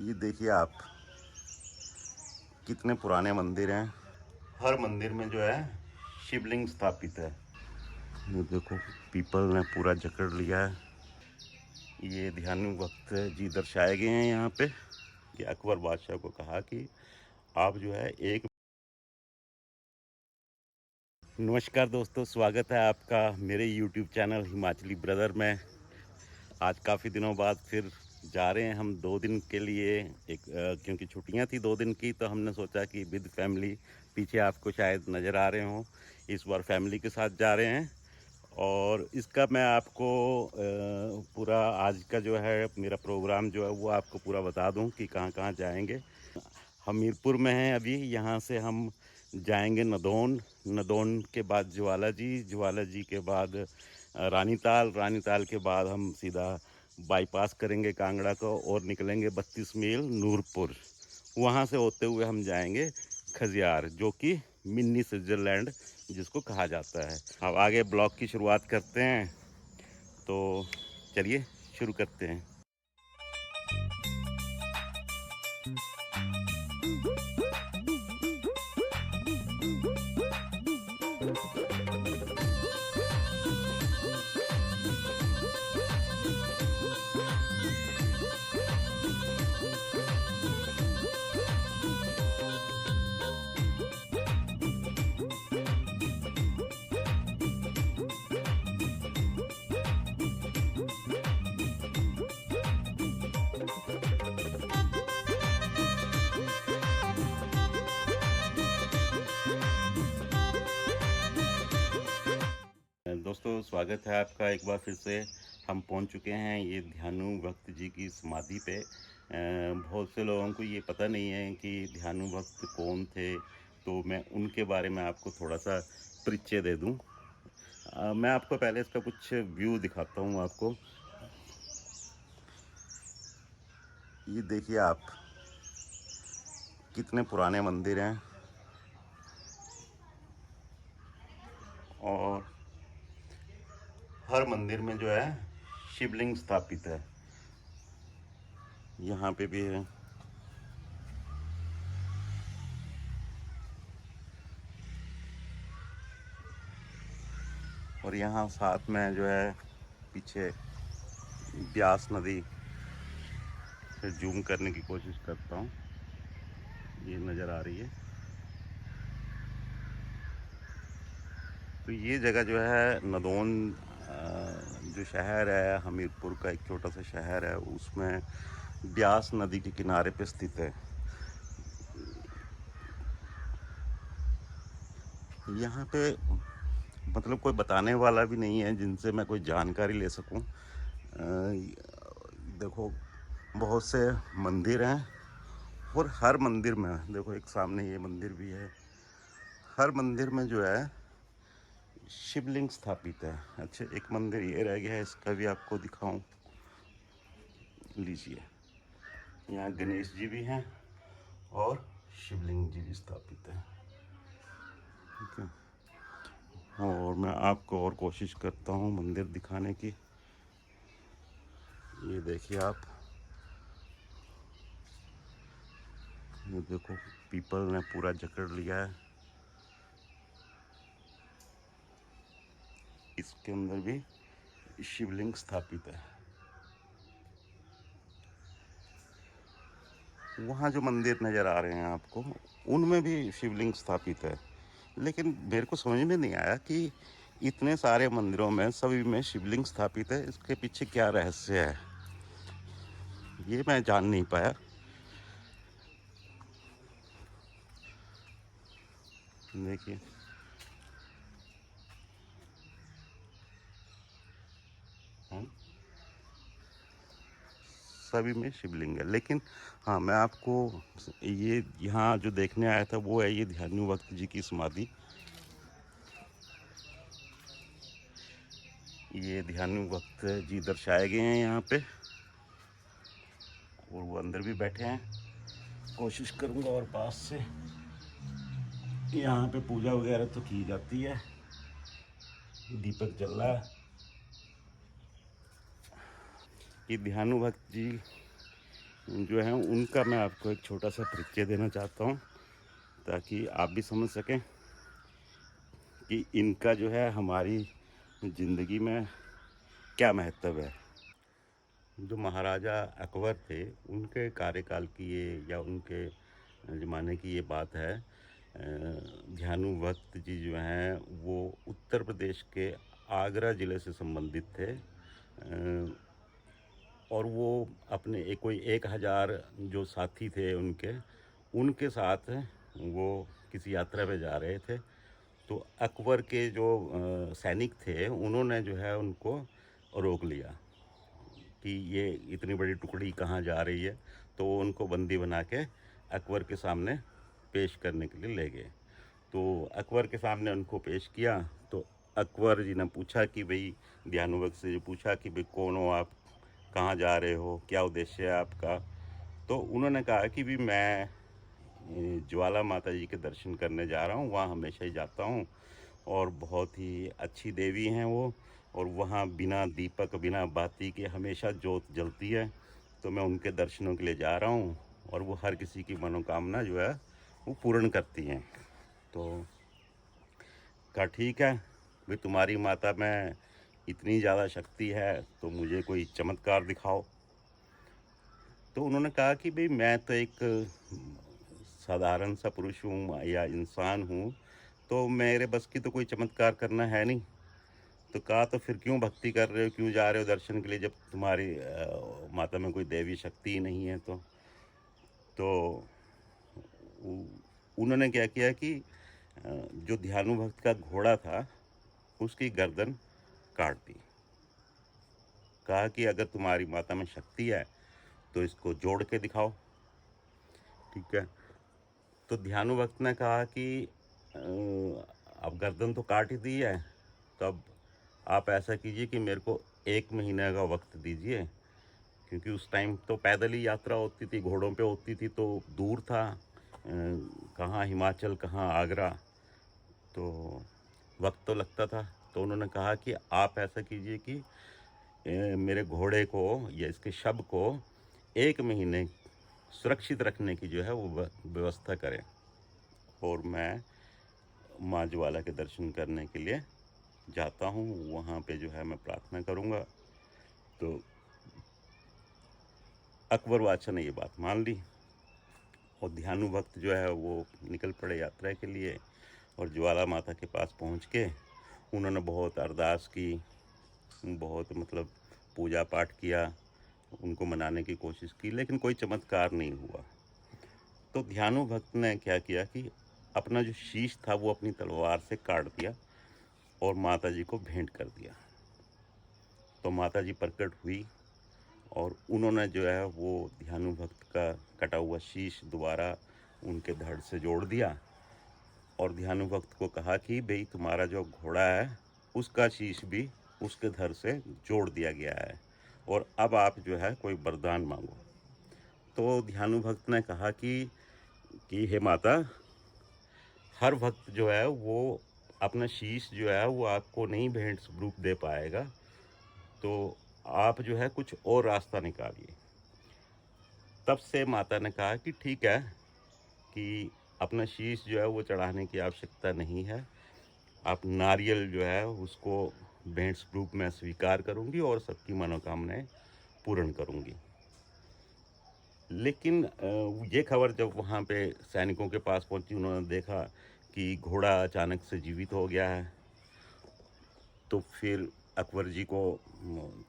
ये देखिए आप, कितने पुराने मंदिर हैं। हर मंदिर में जो है शिवलिंग स्थापित है। ये देखो, पीपल ने पूरा जकड़ लिया है। ये ध्यानु भक्त जी दर्शाए गए हैं यहाँ पे। कि अकबर बादशाह को कहा कि आप जो है एक। नमस्कार दोस्तों, स्वागत है आपका मेरे YouTube चैनल हिमाचली ब्रदर में। आज काफ़ी दिनों बाद फिर जा रहे हैं हम 2 दिन के लिए। क्योंकि छुट्टियां थी 2 दिन की, तो हमने सोचा कि विद फैमिली, पीछे आपको शायद नज़र आ रहे हों, इस बार फैमिली के साथ जा रहे हैं। और इसका मैं आपको पूरा आज का जो है मेरा प्रोग्राम जो है वो आपको पूरा बता दूं कि कहाँ कहाँ जाएंगे। हमीरपुर में हैं अभी। यहाँ से हम जाएंगे नदौन। नदौन के बाद ज्वाला जी, ज्वाला जी के बाद रानीताल, रानीताल के बाद हम सीधा बाईपास करेंगे कांगड़ा को और निकलेंगे 32 मील नूरपुर। वहाँ से होते हुए हम जाएंगे खजियार, जो कि मिनी स्विट्ज़रलैंड जिसको कहा जाता है। अब आगे ब्लॉग की शुरुआत करते हैं, तो चलिए शुरू करते हैं। दोस्तों, स्वागत है आपका एक बार फिर से। हम पहुंच चुके हैं ये ध्यानु भक्त जी की समाधि पे। बहुत से लोगों को ये पता नहीं है कि ध्यानु भक्त कौन थे, तो मैं उनके बारे में आपको थोड़ा सा परिचय दे दूं। मैं आपको पहले इसका कुछ व्यू दिखाता हूं आपको। ये देखिए आप, कितने पुराने मंदिर हैं और हर मंदिर में जो है शिवलिंग स्थापित है। यहाँ पे भी है। और यहाँ साथ में जो है पीछे ब्यास नदी, फिर जूम करने की कोशिश करता हूँ, ये नज़र आ रही है। तो ये जगह जो है नदौन, जो शहर है हमीरपुर का, एक छोटा सा शहर है, उसमें ब्यास नदी के किनारे पे स्थित है। यहाँ पे मतलब कोई बताने वाला भी नहीं है जिनसे मैं कोई जानकारी ले सकूं। देखो, बहुत से मंदिर हैं और हर मंदिर में देखो, एक सामने ये मंदिर भी है। हर मंदिर में जो है शिवलिंग स्थापित है। अच्छा, एक मंदिर ये रह गया है, इसका भी आपको दिखाऊं। लीजिए, यहाँ गणेश जी भी हैं और शिवलिंग जी भी स्थापित है। ठीक है। और मैं आपको और कोशिश करता हूँ मंदिर दिखाने की। ये देखिए आप, ये देखो, पीपल ने पूरा जकड़ लिया है। इसके अंदर भी शिवलिंग स्थापित है। वहाँ जो मंदिर नज़र आ रहे हैं आपको, उनमें भी शिवलिंग स्थापित है। लेकिन मेरे को समझ में नहीं आया कि इतने सारे मंदिरों में सभी में शिवलिंग स्थापित है, इसके पीछे क्या रहस्य है, ये मैं जान नहीं पाया। देखिए, हाँ, सभी में शिवलिंग है। लेकिन हाँ, मैं आपको ये यहाँ जो देखने आया था वो है ये ध्यानु भक्त जी की समाधि। ये ध्यानु भक्त जी दर्शाए गए हैं यहाँ पे, और वो अंदर भी बैठे हैं। कोशिश करूँगा और पास से। यहाँ पे पूजा वगैरह तो की जाती है, दीपक जल रहा है। ये ध्यानु भक्त जी जो हैं उनका मैं आपको एक छोटा सा परिचय देना चाहता हूँ, ताकि आप भी समझ सकें कि इनका जो है हमारी ज़िंदगी में क्या महत्व है। जो महाराजा अकबर थे, उनके कार्यकाल की ये या उनके ज़माने की ये बात है। ध्यानु भक्त जी जो हैं वो उत्तर प्रदेश के आगरा ज़िले से संबंधित थे। और वो अपने एक कोई 1000 जो साथी थे उनके साथ वो किसी यात्रा पे जा रहे थे। तो अकबर के जो सैनिक थे, उन्होंने जो है उनको रोक लिया कि ये इतनी बड़ी टुकड़ी कहाँ जा रही है। तो वो उनको बंदी बना के अकबर के सामने पेश करने के लिए ले गए। तो अकबर के सामने उनको पेश किया। तो अकबर जी ने पूछा कि भाई, ध्यानुभक्त से जो पूछा कि भाई कौन हो आप, कहाँ जा रहे हो, क्या उद्देश्य है आपका। तो उन्होंने कहा कि भी मैं ज्वाला माता जी के दर्शन करने जा रहा हूँ, वहाँ हमेशा ही जाता हूँ और बहुत ही अच्छी देवी हैं वो, और वहाँ बिना दीपक बिना बाती के हमेशा जोत जलती है। तो मैं उनके दर्शनों के लिए जा रहा हूँ और वो हर किसी की मनोकामना जो है वो पूर्ण करती हैं। तो कहा ठीक है भाई, तुम्हारी माता में इतनी ज़्यादा शक्ति है तो मुझे कोई चमत्कार दिखाओ। तो उन्होंने कहा कि भाई मैं तो एक साधारण सा पुरुष हूँ या इंसान हूँ, तो मेरे बस की तो कोई चमत्कार करना है नहीं। तो कहा तो फिर क्यों भक्ति कर रहे हो, क्यों जा रहे हो दर्शन के लिए, जब तुम्हारी माता में कोई दैवी शक्ति ही नहीं है। तो उन्होंने क्या किया कि जो ध्यानु भक्त का घोड़ा था उसकी गर्दन काट दी। कहा कि अगर तुम्हारी माता में शक्ति है तो इसको जोड़ के दिखाओ। ठीक है। तो ध्यानु भक्त ने कहा कि अब गर्दन तो काट ही दी है, तब आप ऐसा कीजिए कि मेरे को 1 महीने का वक्त दीजिए, क्योंकि उस टाइम तो पैदल ही यात्रा होती थी, घोड़ों पे होती थी, तो दूर था, कहाँ हिमाचल कहाँ आगरा, तो वक्त तो लगता था। तो उन्होंने कहा कि आप ऐसा कीजिए कि मेरे घोड़े को या इसके शव को 1 महीने सुरक्षित रखने की जो है वो व्यवस्था करें, और मैं माँ ज्वाला के दर्शन करने के लिए जाता हूँ, वहाँ पे जो है मैं प्रार्थना करूँगा। तो अकबर बादशाह ने ये बात मान ली और ध्यानु भक्त जो है वो निकल पड़े यात्रा के लिए। और ज्वाला माता के पास पहुँच के उन्होंने बहुत अरदास की, बहुत मतलब पूजा पाठ किया, उनको मनाने की कोशिश की, लेकिन कोई चमत्कार नहीं हुआ। तो ध्यानु भक्त ने क्या किया कि अपना जो शीश था वो अपनी तलवार से काट दिया और माता जी को भेंट कर दिया। तो माता जी प्रकट हुई और उन्होंने जो है वो ध्यानु भक्त का कटा हुआ शीश दोबारा उनके धड़ से जोड़ दिया और ध्यानु भक्त को कहा कि भाई तुम्हारा जो घोड़ा है उसका शीश भी उसके धड़ से जोड़ दिया गया है, और अब आप जो है कोई वरदान मांगो। तो ध्यानु भक्त ने कहा कि हे माता, हर भक्त जो है वो अपना शीश जो है वो आपको नहीं भेंट स्वरूप दे पाएगा, तो आप जो है कुछ और रास्ता निकालिए। तब से माता ने कहा कि ठीक है, कि अपना शीश जो है वो चढ़ाने की आवश्यकता नहीं है, आप नारियल जो है उसको भेंट स्वरूप में स्वीकार करूंगी और सबकी मनोकामनाएं पूर्ण करूंगी। लेकिन ये खबर जब वहाँ पे सैनिकों के पास पहुंची, उन्होंने देखा कि घोड़ा अचानक से जीवित हो गया है। तो फिर अकबर जी को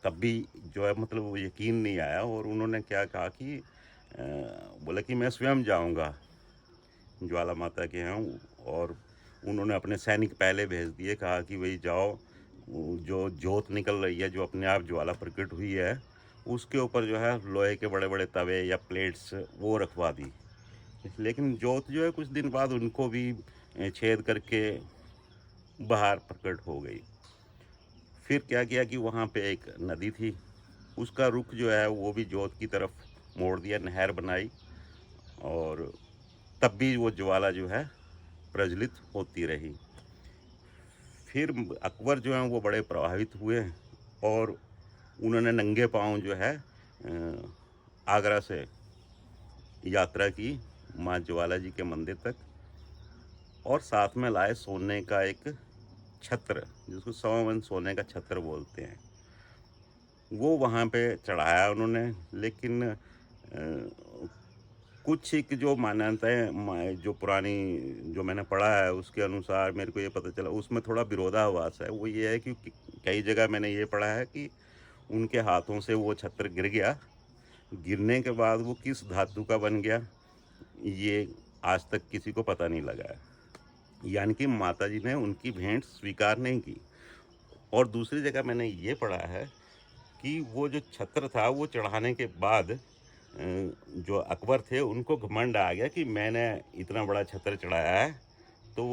तब भी जो है मतलब वो यकीन नहीं आया, और उन्होंने क्या कहा कि बोला कि मैं स्वयं जाऊंगा ज्वाला माता के यहाँ। और उन्होंने अपने सैनिक पहले भेज दिए, कहा कि भाई जाओ, जो जोत निकल रही है, जो अपने आप ज्वाला प्रकट हुई है, उसके ऊपर जो है लोहे के बड़े बड़े तवे या प्लेट्स वो रखवा दी। लेकिन जोत जो है कुछ दिन बाद उनको भी छेद करके बाहर प्रकट हो गई। फिर क्या किया कि वहाँ पे एक नदी थी, उसका रुख जो है वो भी जोत की तरफ मोड़ दिया, नहर बनाई, और तब भी वो ज्वाला जो है प्रज्वलित होती रही। फिर अकबर जो हैं वो बड़े प्रभावित हुए और उन्होंने नंगे पाँव जो है आगरा से यात्रा की माँ ज्वाला जी के मंदिर तक, और साथ में लाए सोने का एक छत्र, जिसको सवावन सोने का छत्र बोलते हैं। वो वहाँ पे चढ़ाया उन्होंने, लेकिन कुछ एक जो मान्यताएं जो पुरानी जो मैंने पढ़ा है उसके अनुसार मेरे को ये पता चला, उसमें थोड़ा विरोधाभास है। वो ये है कि कई जगह मैंने ये पढ़ा है कि उनके हाथों से वो छत्र गिर गया, गिरने के बाद वो किस धातु का बन गया ये आज तक किसी को पता नहीं लगा है। यानी कि माता जी ने उनकी भेंट स्वीकार नहीं की। और दूसरी जगह मैंने ये पढ़ा है कि वो जो छत्र था वो चढ़ाने के बाद जो अकबर थे उनको घमंड आ गया कि मैंने इतना बड़ा छत्र चढ़ाया है, तो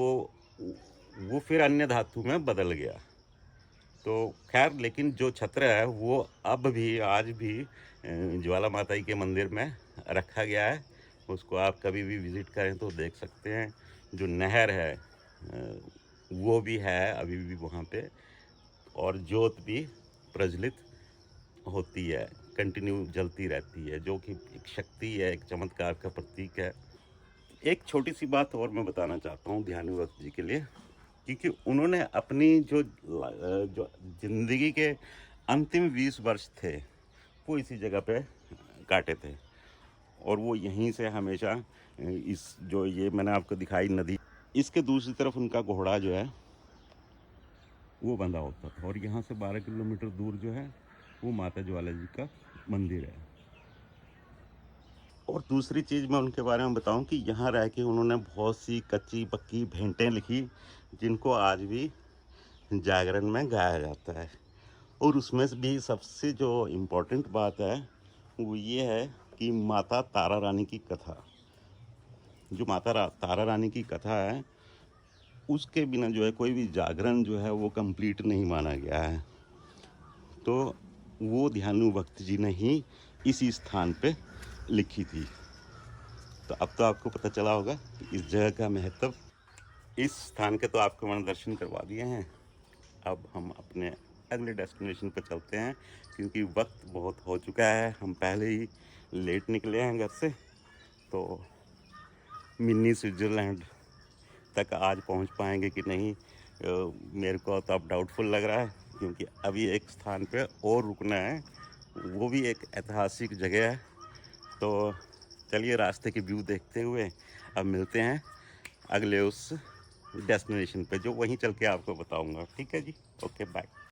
वो फिर अन्य धातु में बदल गया। तो खैर, लेकिन जो छत्र है वो अब भी आज भी ज्वाला माता जी के मंदिर में रखा गया है। उसको आप कभी भी विज़िट करें तो देख सकते हैं। जो नहर है वो भी है अभी भी वहाँ पे, और ज्योत भी प्रज्वलित होती है, कंटिन्यू जलती रहती है, जो कि एक शक्ति है, एक चमत्कार का प्रतीक है। एक छोटी सी बात और मैं बताना चाहता हूँ ध्यानु भक्त जी के लिए, क्योंकि उन्होंने अपनी जो ज़िंदगी के अंतिम 20 वर्ष थे वो इसी जगह पे काटे थे, और वो यहीं से हमेशा इस जो ये मैंने आपको दिखाई नदी, इसके दूसरी तरफ उनका घोड़ा जो है वो बंधा होता था, और यहाँ से 12 किलोमीटर दूर जो है वो माता ज्वाला जी का मंदिर है। और दूसरी चीज़ मैं उनके बारे में बताऊं कि यहाँ रह के उन्होंने बहुत सी कच्ची पक्की भेंटें लिखी, जिनको आज भी जागरण में गाया जाता है। और उसमें से भी सबसे जो इम्पोर्टेंट बात है वो ये है कि माता तारा रानी की कथा, जो तारा रानी की कथा है उसके बिना जो है कोई भी जागरण जो है वो कंप्लीट नहीं माना गया है। तो वो ध्यानु भक्त जी ने ही इसी स्थान पे लिखी थी। तो अब तो आपको पता चला होगा कि इस जगह का महत्व। इस स्थान के तो आपको मैंने दर्शन करवा दिए हैं। अब हम अपने अगले डेस्टिनेशन पर चलते हैं, क्योंकि वक्त बहुत हो चुका है, हम पहले ही लेट निकले हैं घर से। तो मिनी स्विट्ज़रलैंड तक आज पहुंच पाएंगे कि नहीं, मेरे को तो अब डाउटफुल लग रहा है, क्योंकि अभी एक स्थान पे और रुकना है, वो भी एक ऐतिहासिक जगह है। तो चलिए रास्ते की व्यू देखते हुए अब मिलते हैं अगले उस डेस्टिनेशन पे, जो वहीं चल के आपको बताऊंगा। ठीक है जी, ओके बाय।